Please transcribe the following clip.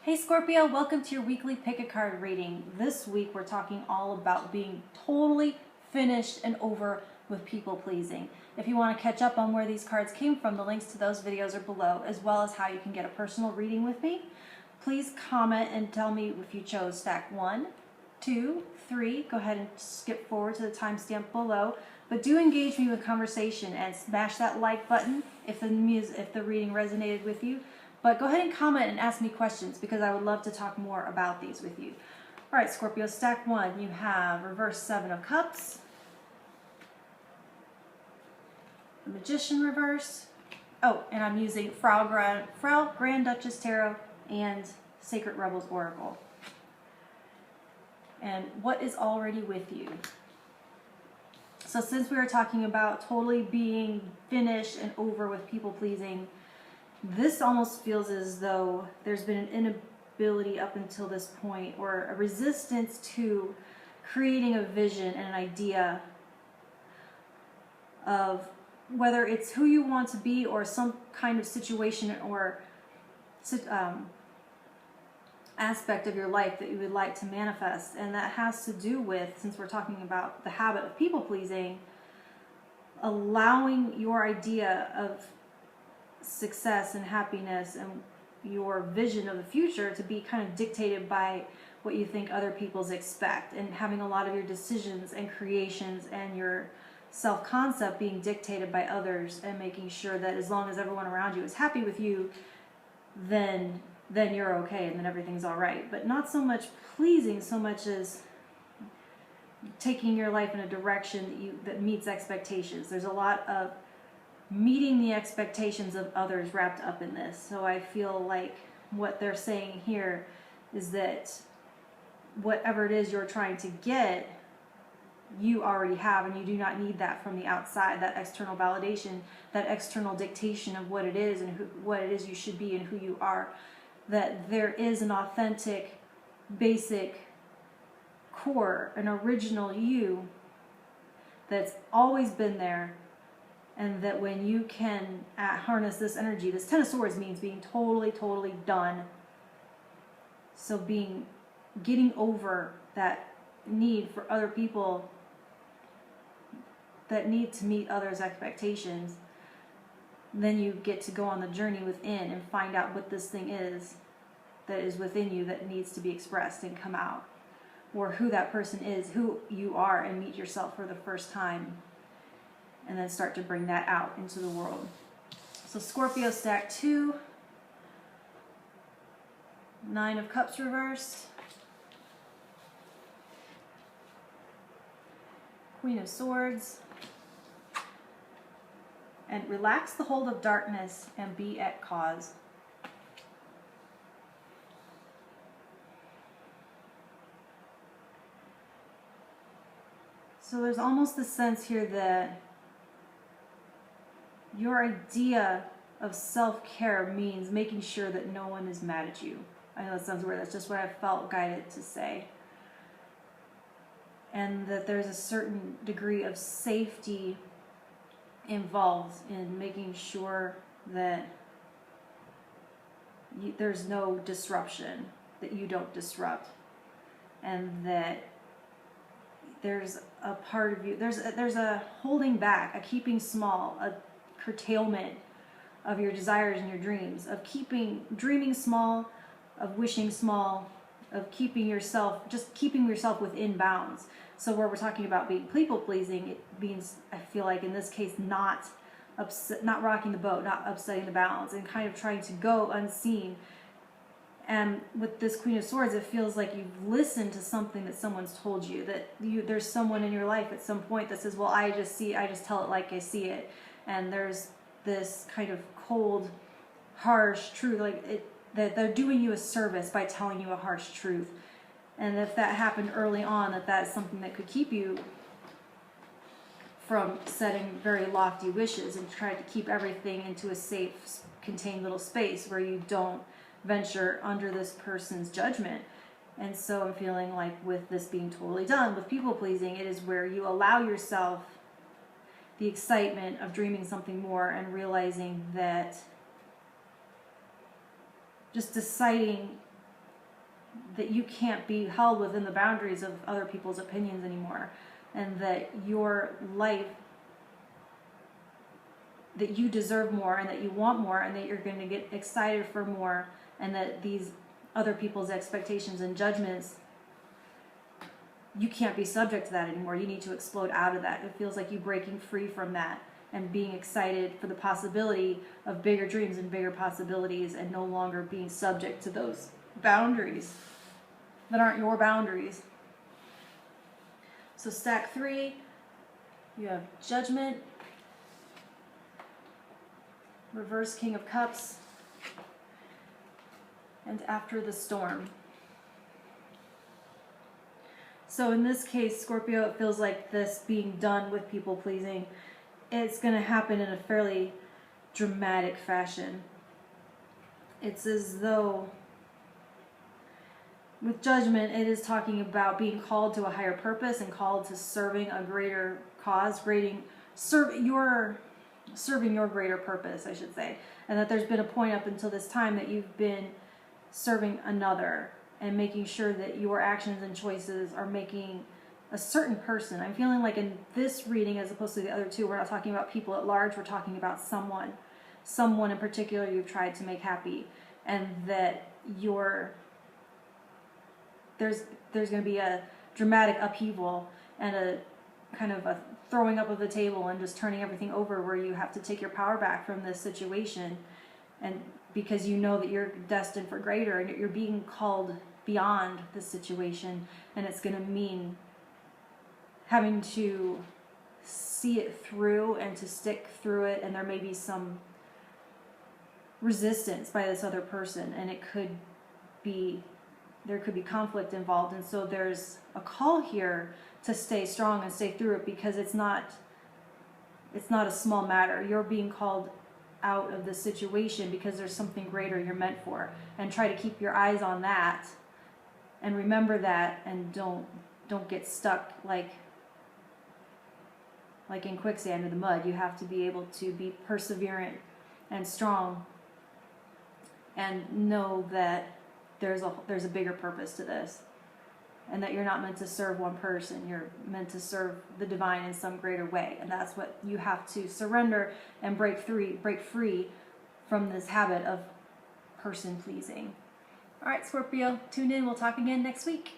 Hey Scorpio, welcome to your weekly pick a card reading. This week we're talking all about being totally finished and over with people pleasing. If you want to catch up on where these cards came from, the links to those videos are below, as well as how you can get a personal reading with me. Please comment and tell me if you chose stack 1, 2, 3. Go ahead and skip forward to the timestamp below. But do engage me with conversation and smash that like button if the reading resonated with you. But go ahead and comment and ask me questions because I would love to talk more about these with you. All right, Scorpio, stack 1, you have reverse 7 of Cups, the Magician reverse. Oh, and I'm using Frau, Grand Duchess Tarot, and Sacred Rebels Oracle. And what is already with you? So since we were talking about totally being finished and over with people pleasing, this almost feels as though there's been an inability up until this point, or a resistance to creating a vision and an idea of whether it's who you want to be or some kind of situation or aspect of your life that you would like to manifest. And that has to do with, since we're talking about the habit of people pleasing, allowing your idea of success and happiness and your vision of the future to be kind of dictated by what you think other people's expect, and having a lot of your decisions and creations and your self-concept being dictated by others, and making sure that as long as everyone around you is happy with you, then you're okay and then everything's all right. But not so much pleasing so much as taking your life in a direction that meets expectations. There's a lot of meeting the expectations of others wrapped up in this. So I feel like what they're saying here is that whatever it is you're trying to get, you already have, and you do not need that from the outside, that external validation, that external dictation of what it is and what it is you should be and who you are. That there is an authentic, basic core, an original you that's always been there. And that when you can harness this energy, this Ten of Swords means being totally, totally done. So getting over that need for other people, that need to meet others' expectations, then you get to go on the journey within and find out what this thing is that is within you that needs to be expressed and come out. Or who that person is, who you are, and meet yourself for the first time. And then start to bring that out into the world. So Scorpio, stack 2, 9 of Cups reversed, Queen of Swords, and relax the hold of darkness and be at cause. So there's almost the sense here that your idea of self-care means making sure that no one is mad at you. I know that sounds weird, that's just what I felt guided to say. And that there's a certain degree of safety involved in making sure that there's no disruption, that you don't disrupt, and that there's a part of you, there's a holding back, a keeping small, a curtailment of your desires and your dreams, of dreaming small, of wishing small, of keeping yourself within bounds. So where we're talking about being people pleasing, it means, I feel like in this case, not rocking the boat, not upsetting the balance, and kind of trying to go unseen. And with this Queen of Swords, it feels like you've listened to something that someone's told you, that there's someone in your life at some point that says, well, I just tell it like I see it. And there's this kind of cold, harsh truth, that they're doing you a service by telling you a harsh truth. And if that happened early on, that's something that could keep you from setting very lofty wishes and trying to keep everything into a safe, contained little space where you don't venture under this person's judgment. And so I'm feeling like with this being totally done, with people pleasing, it is where you allow yourself the excitement of dreaming something more and realizing that just deciding that you can't be held within the boundaries of other people's opinions anymore, and that your life, that you deserve more, and that you want more, and that you're going to get excited for more, and that these other people's expectations and judgments, you can't be subject to that anymore. You need to explode out of that. It feels like you breaking free from that and being excited for the possibility of bigger dreams and bigger possibilities, and no longer being subject to those boundaries that aren't your boundaries. So stack 3, you have Judgment, reverse King of Cups, and After the Storm. So in this case, Scorpio, it feels like this being done with people pleasing, it's going to happen in a fairly dramatic fashion. It's as though with Judgment, it is talking about being called to a higher purpose and called to serving a greater cause, serving your greater purpose, I should say. And that there's been a point up until this time that you've been serving another and making sure that your actions and choices are making a certain person. I'm feeling like in this reading, as opposed to the other two, we're not talking about people at large, we're talking about someone in particular you've tried to make happy, and that there's going to be a dramatic upheaval and a kind of a throwing up of the table and just turning everything over, where you have to take your power back from this situation, and because you know that you're destined for greater and you're being called beyond this situation, and it's going to mean having to see it through and to stick through it, and there may be some resistance by this other person, and there could be conflict involved, and so there's a call here to stay strong and stay through it, because it's not a small matter. You're being called out of the situation because there's something greater you're meant for, and try to keep your eyes on that and remember that, and don't get stuck like in quicksand in the mud. You have to be able to be perseverant and strong and know that there's a bigger purpose to this, and that you're not meant to serve one person. You're meant to serve the divine in some greater way, and that's what you have to surrender and break free from this habit of person pleasing. All right, Scorpio, tune in. We'll talk again next week.